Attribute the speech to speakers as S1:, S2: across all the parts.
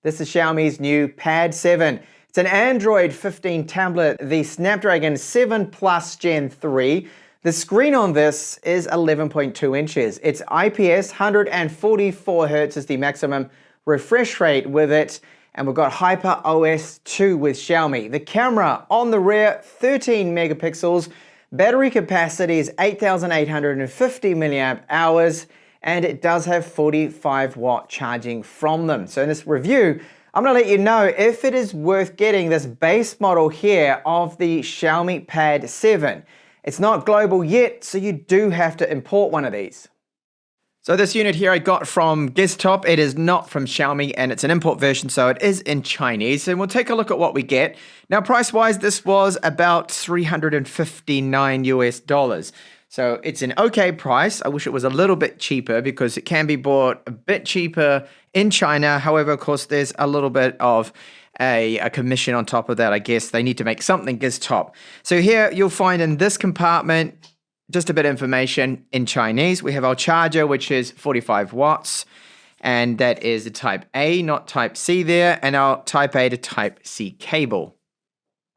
S1: This is Xiaomi's new Pad 7. It's an Android 15 tablet, the Snapdragon 7 Plus Gen 3. The screen on this is 11.2 inches. It's IPS, 144 Hz is the maximum refresh rate with it. And we've got Hyper OS 2 with Xiaomi. The camera on the rear, 13 megapixels. Battery capacity is 8,850 milliamp hours. And it does have 45-watt charging from them. So in this review, I'm going to let you know if it is worth getting this base model here of the Xiaomi Pad 7. It's not global yet, so you do have to import one of these. So this unit here I got from Desktop. It is not from Xiaomi and it's an import version, so it is in Chinese. And we'll take a look at what we get. Now price-wise, this was about $359 US. So it's an okay price. I wish it was a little bit cheaper because it can be bought a bit cheaper in China. However, of course, there's a little bit of a commission on top of that. I guess they need to make something Desktop. So here you'll find in this compartment just a bit of information in Chinese. We have our charger, which is 45 watts. And that is a Type A, not Type C there. And our Type A to Type C cable.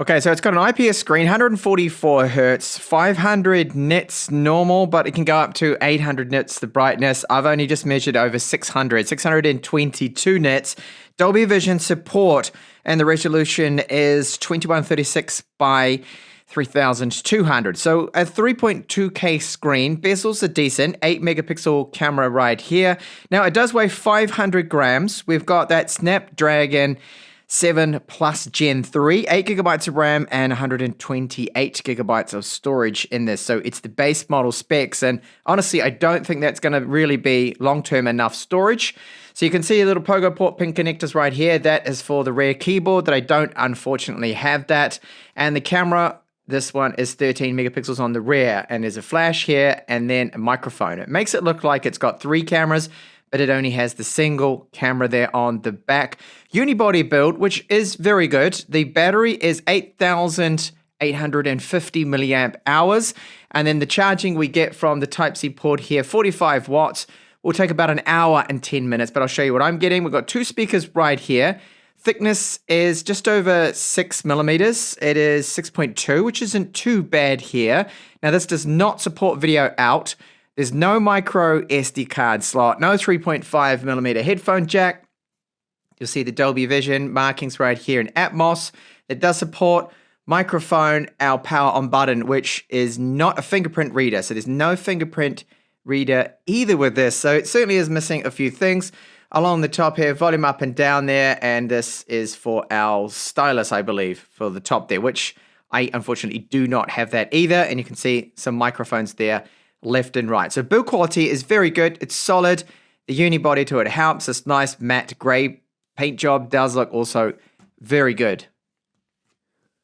S1: Okay, so it's got an IPS screen, 144 Hz, 500 nits normal, but it can go up to 800 nits, the brightness. I've only just measured over 622 nits. Dolby Vision support, and the resolution is 2136 by 3200. So a 3.2K screen, bezels are decent, 8 megapixel camera right here. Now it does weigh 500 grams. We've got that Snapdragon 7 Plus Gen 3, 8 gigabytes of RAM and 128 gigabytes of storage in this. So it's the base model specs. And honestly, I don't think that's going to really be long-term enough storage. So you can see a little pogo port pin connectors right here. That is for the rear keyboard that I don't unfortunately have that. And the camera, this one is 13 megapixels on the rear. And there's a flash here and then a microphone. It makes it look like it's got 3 cameras, but it only has the single camera there on the back. Unibody build, which is very good. The battery is 8,850 milliamp hours. And then the charging we get from the Type-C port here, 45 watts, will take about an hour and 10 minutes. But I'll show you what I'm getting. We've got 2 speakers right here. Thickness is just over 6 millimeters. It is 6.2, which isn't too bad here. Now, this does not support video out. There's no micro SD card slot, no 3.5 millimeter headphone jack. You'll see the Dolby Vision markings right here in Atmos. It does support microphone, our power on button, which is not a fingerprint reader. So there's no fingerprint reader either with this. So it certainly is missing a few things. Along the top here, volume up and down there. And this is for our stylus, I believe, for the top there, which I unfortunately do not have that either. And you can see some microphones there left and right. So build quality is very good. It's solid. The unibody to it helps. This nice matte gray paint job does look also very good.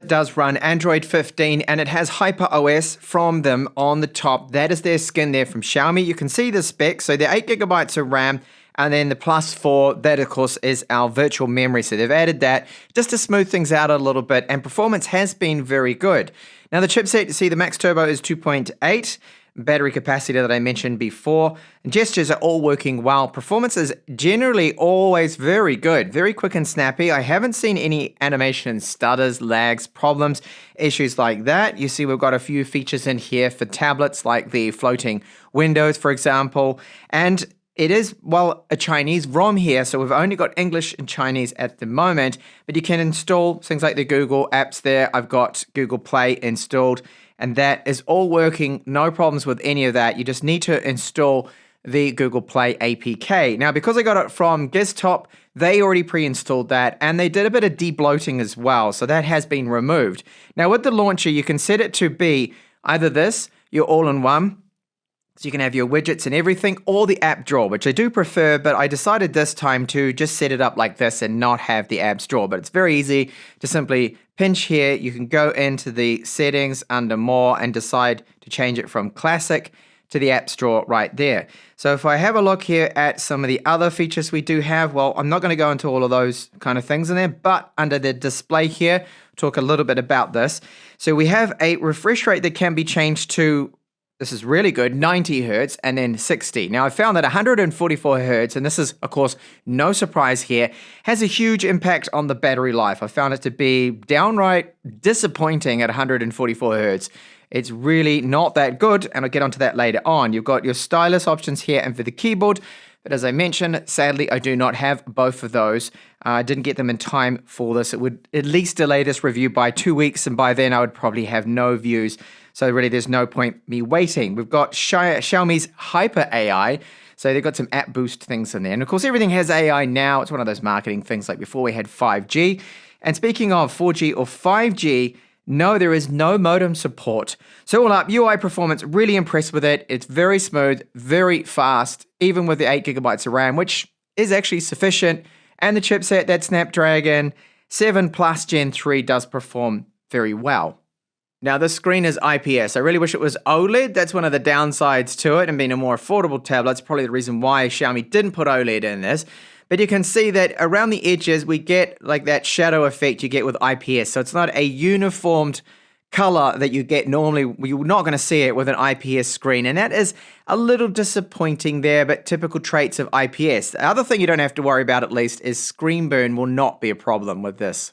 S1: It does run Android 15 and it has Hyper OS from them on the top. That is their skin there from Xiaomi. You can see the specs. So they're 8 gigabytes of RAM and then the plus 4, that of course is our virtual memory. So they've added that just to smooth things out a little bit, and performance has been very good. Now the chipset, you see the max turbo is 2.8. Battery capacity that I mentioned before. Gestures are all working well. Performance is generally always very good, very quick and snappy. I haven't seen any animation stutters, lags, problems, issues like that. You see we've got a few features in here for tablets like the floating windows, for example. And it is, well, a Chinese ROM here, so we've only got English and Chinese at the moment, but you can install things like the Google apps there. I've got Google Play installed. And that is all working, no problems with any of that. You just need to install the Google Play APK. Now, because I got it from Desktop, they already pre-installed that, and they did a bit of de-bloating as well, so that has been removed. Now, with the launcher, you can set it to be either this, your all-in-one, so you can have your widgets and everything, or the app drawer, which I do prefer, but I decided this time to just set it up like this and not have the apps drawer. But it's very easy to simply pinch here. You can go into the settings under more and decide to change it from classic to the apps drawer right there. So if I have a look here at some of the other features we do have, well, I'm not going to go into all of those kind of things in there, but under the display here, talk a little bit about this. So we have a refresh rate that can be changed to This is really good, 90 hertz and then 60. Now I found that 144 hertz, and this is of course no surprise here, has a huge impact on the battery life. I found it to be downright disappointing at 144 hertz. It's really not that good, and I'll get onto that later on. You've got your stylus options here and for the keyboard, but as I mentioned, sadly I do not have both of those. I didn't get them in time for this. It would at least delay this review by 2 weeks, and by then I would probably have no views. So really, there's no point me waiting. We've got Xiaomi's Hyper AI. So they've got some app boost things in there. And of course, everything has AI now. It's one of those marketing things like before we had 5G. And speaking of 4G or 5G, no, there is no modem support. So all up, UI performance, really impressed with it. It's very smooth, very fast, even with the 8 gigabytes of RAM, which is actually sufficient. And the chipset, that Snapdragon 7 Plus Gen 3 does perform very well. Now, this screen is IPS. I really wish it was OLED. That's one of the downsides to it, and being a more affordable tablet, it's probably the reason why Xiaomi didn't put OLED in this. But you can see that around the edges, we get like that shadow effect you get with IPS. So it's not a uniformed color that you get normally. You're not going to see it with an IPS screen, and that is a little disappointing there, but typical traits of IPS. The other thing you don't have to worry about, at least, is screen burn will not be a problem with this.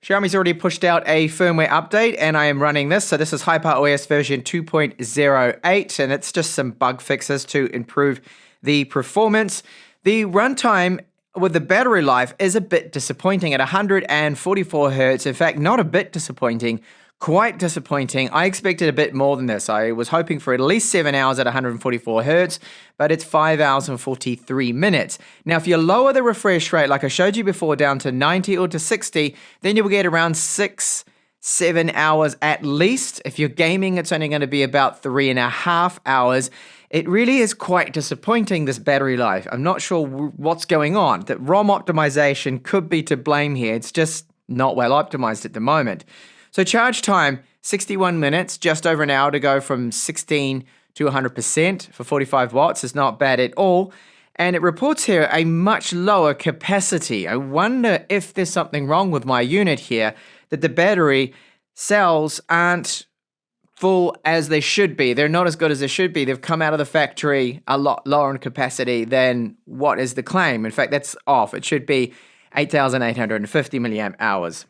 S1: Xiaomi's already pushed out a firmware update, and I am running this. So this is HyperOS version 2.08, and it's just some bug fixes to improve the performance. The runtime with the battery life is a bit disappointing at 144 hertz. In fact, not a bit disappointing, quite disappointing. I expected a bit more than this. I was hoping for at least 7 hours at 144 hertz, but it's 5 hours and 43 minutes. Now, if you lower the refresh rate, like I showed you before, down to 90 or to 60, then you will get around 6-7 hours at least. If you're gaming, it's only going to be about 3.5 hours. It really is quite disappointing, this battery life. I'm not sure what's going on. The ROM optimization could be to blame here. It's just not well optimized at the moment. So charge time, 61 minutes, just over an hour to go from 16 to 100% for 45 watts. Is not bad at all. And it reports here a much lower capacity. I wonder if there's something wrong with my unit here, that the battery cells aren't full as they should be. They're not as good as they should be. They've come out of the factory a lot lower in capacity than what is the claim. In fact, that's off. It should be 8,850 milliamp hours.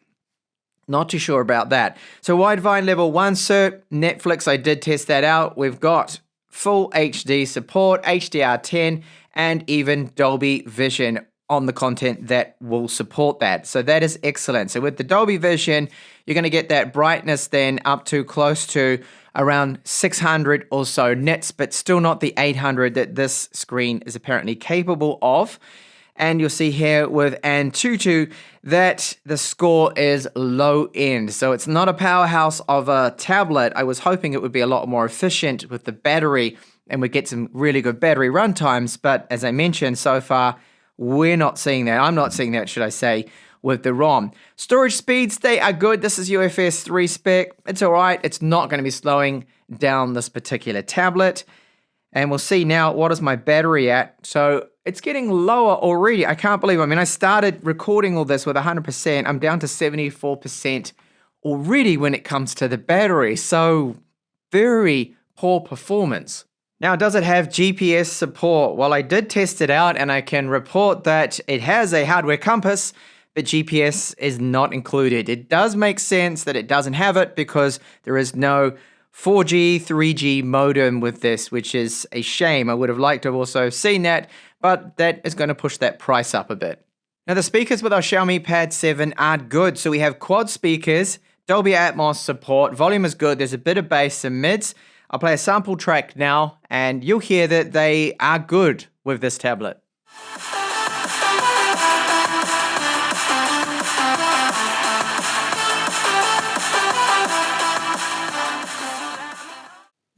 S1: Not too sure about that. So Widevine level 1 cert, Netflix, I did test that out. We've got full HD support, HDR10, and even Dolby Vision on the content that will support that. So that is excellent. So with the Dolby Vision, you're going to get that brightness then up to close to around 600 or so nits, but still not the 800 that this screen is apparently capable of. And you'll see here with Antutu that the score is low end. So it's not a powerhouse of a tablet. I was hoping it would be a lot more efficient with the battery and we'd get some really good battery run times. But as I mentioned, so far, we're not seeing that. I'm not seeing that, should I say, with the ROM. Storage speeds, they are good. This is UFS 3 spec. It's all right. It's not going to be slowing down this particular tablet. And we'll see now, what is my battery at? So it's getting lower already. I can't believe it. I mean, I started recording all this with 100%. I'm down to 74% already when it comes to the battery. So very poor performance. Now, does it have GPS support? Well, I did test it out and I can report that it has a hardware compass, but GPS is not included. It does make sense that it doesn't have it because there is no 4G, 3G modem with this, which is a shame. I would have liked to have also seen that, but that is going to push that price up a bit. Now, the speakers with our Xiaomi Pad 7 are good. So we have quad speakers, Dolby Atmos support, volume is good, there's a bit of bass and mids. I'll play a sample track now, and you'll hear that they are good with this tablet.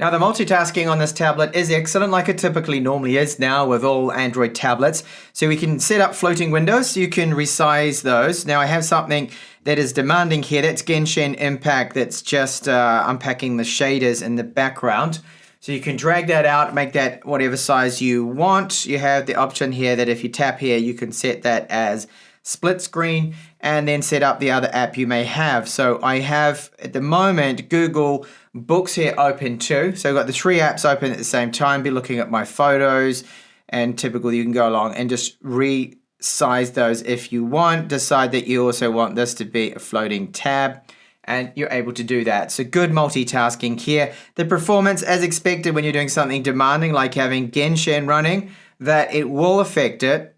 S1: Now, the multitasking on this tablet is excellent, like it typically normally is now with all Android tablets. So we can set up floating windows, so you can resize those. Now, I have something that is demanding here. That's Genshin Impact. That's just unpacking the shaders in the background. So you can drag that out, make that whatever size you want. You have the option here that if you tap here, you can set that as split screen, and then set up the other app you may have. So I have, at the moment, Google Books here open too. So I've got the 3 apps open at the same time, be looking at my photos, and typically you can go along and just resize those if you want. Decide that you also want this to be a floating tab, and you're able to do that. So good multitasking here. The performance, as expected when you're doing something demanding like having Genshin running, that it will affect it.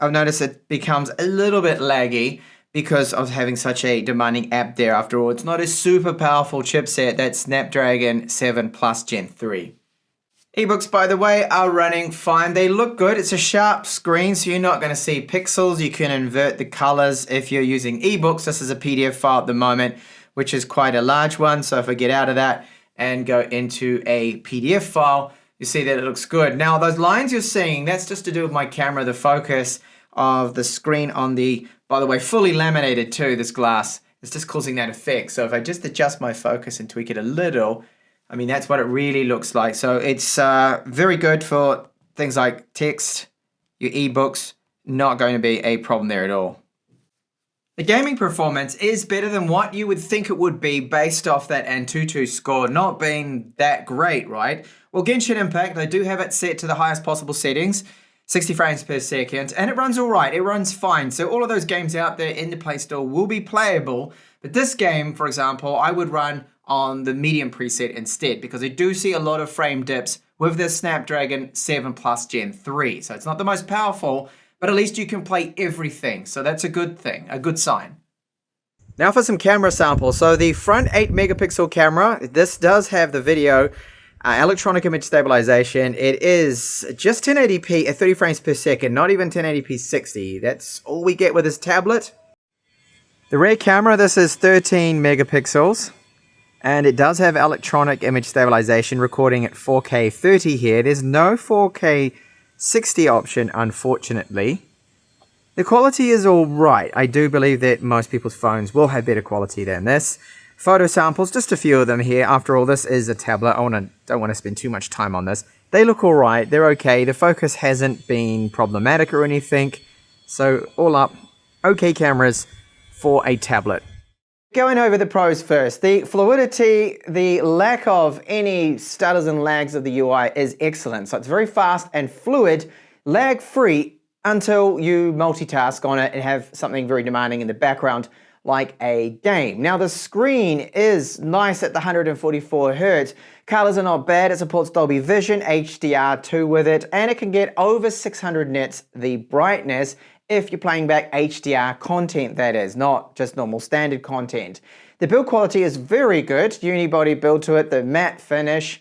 S1: I've noticed it becomes a little bit laggy because of having such a demanding app there. After all, it's not a super powerful chipset. That's Snapdragon 7 Plus Gen 3. eBooks, by the way, are running fine. They look good. It's a sharp screen, so you're not going to see pixels. You can invert the colors if you're using eBooks. This is a PDF file at the moment, which is quite a large one. So if I get out of that and go into a PDF file, you see that it looks good. Now, those lines you're seeing, that's just to do with my camera, the focus of the screen on the, by the way, fully laminated too, this glass. It's just causing that effect. So if I just adjust my focus and tweak it a little, I mean, that's what it really looks like. So it's very good for things like text, your ebooks, not going to be a problem there at all. The gaming performance is better than what you would think it would be based off that Antutu score not being that great, right? Well, Genshin Impact, I do have it set to the highest possible settings, 60 frames per second, and it runs all right. It runs fine. So all of those games out there in the Play Store will be playable. But this game, for example, I would run on the medium preset instead, because I do see a lot of frame dips with this Snapdragon 7 Plus Gen 3. So it's not the most powerful, but at least you can play everything. So that's a good thing, a good sign. Now for some camera samples. So the front 8 megapixel camera, this does have the video electronic image stabilization. It is just 1080p at 30 frames per second, not even 1080p 60. That's all we get with this tablet. The rear camera, this is 13 megapixels. And it does have electronic image stabilization, recording at 4K 30 here. There's no 4K 60 option, unfortunately. The quality is all right. I do believe that most people's phones will have better quality than this. Photo samples, just a few of them here. After all, this is a tablet. I don't want to spend too much time on this. They look all right. They're okay. The focus hasn't been problematic or anything. So all up, okay cameras for a tablet. Going over the pros first, the fluidity, the lack of any stutters and lags of the UI is excellent. So it's very fast and fluid, lag-free until you multitask on it and have something very demanding in the background like a game. Now the screen is nice at the 144 Hz. Colors are not bad. It supports Dolby Vision, HDR2 with it, and it can get over 600 nits the brightness if you're playing back HDR content, that is, not just normal standard content. The build quality is very good, unibody build to it, the matte finish.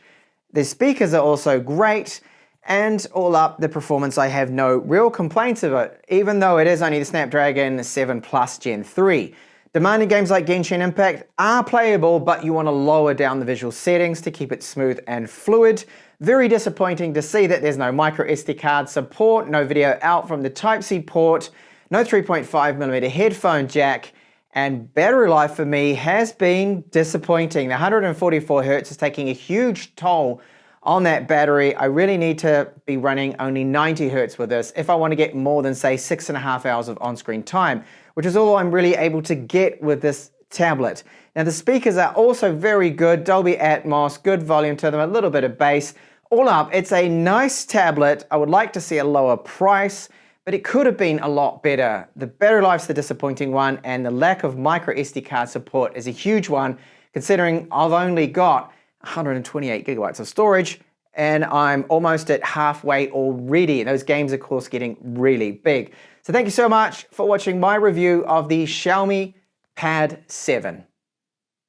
S1: The speakers are also great, and all up, the performance, I have no real complaints of it, even though it is only the Snapdragon 7 Plus Gen 3. Demanding games like Genshin Impact are playable, but you want to lower down the visual settings to keep it smooth and fluid. Very disappointing to see that there's no micro SD card support, no video out from the Type-C port, no 3.5mm headphone jack, and battery life for me has been disappointing. The 144 Hz is taking a huge toll on that battery. I really need to be running only 90 Hz with this if I want to get more than, say, 6.5 hours of on-screen time, which is all I'm really able to get with this tablet. Now the speakers are also very good, Dolby Atmos, good volume to them, a little bit of bass. All up, it's a nice tablet. I would like to see a lower price, but it could have been a lot better. The battery life's the disappointing one, and the lack of micro SD card support is a huge one, considering I've only got 128 gigabytes of storage, and I'm almost at halfway already. And those games, of course, getting really big. So thank you so much for watching my review of the Xiaomi Pad 7.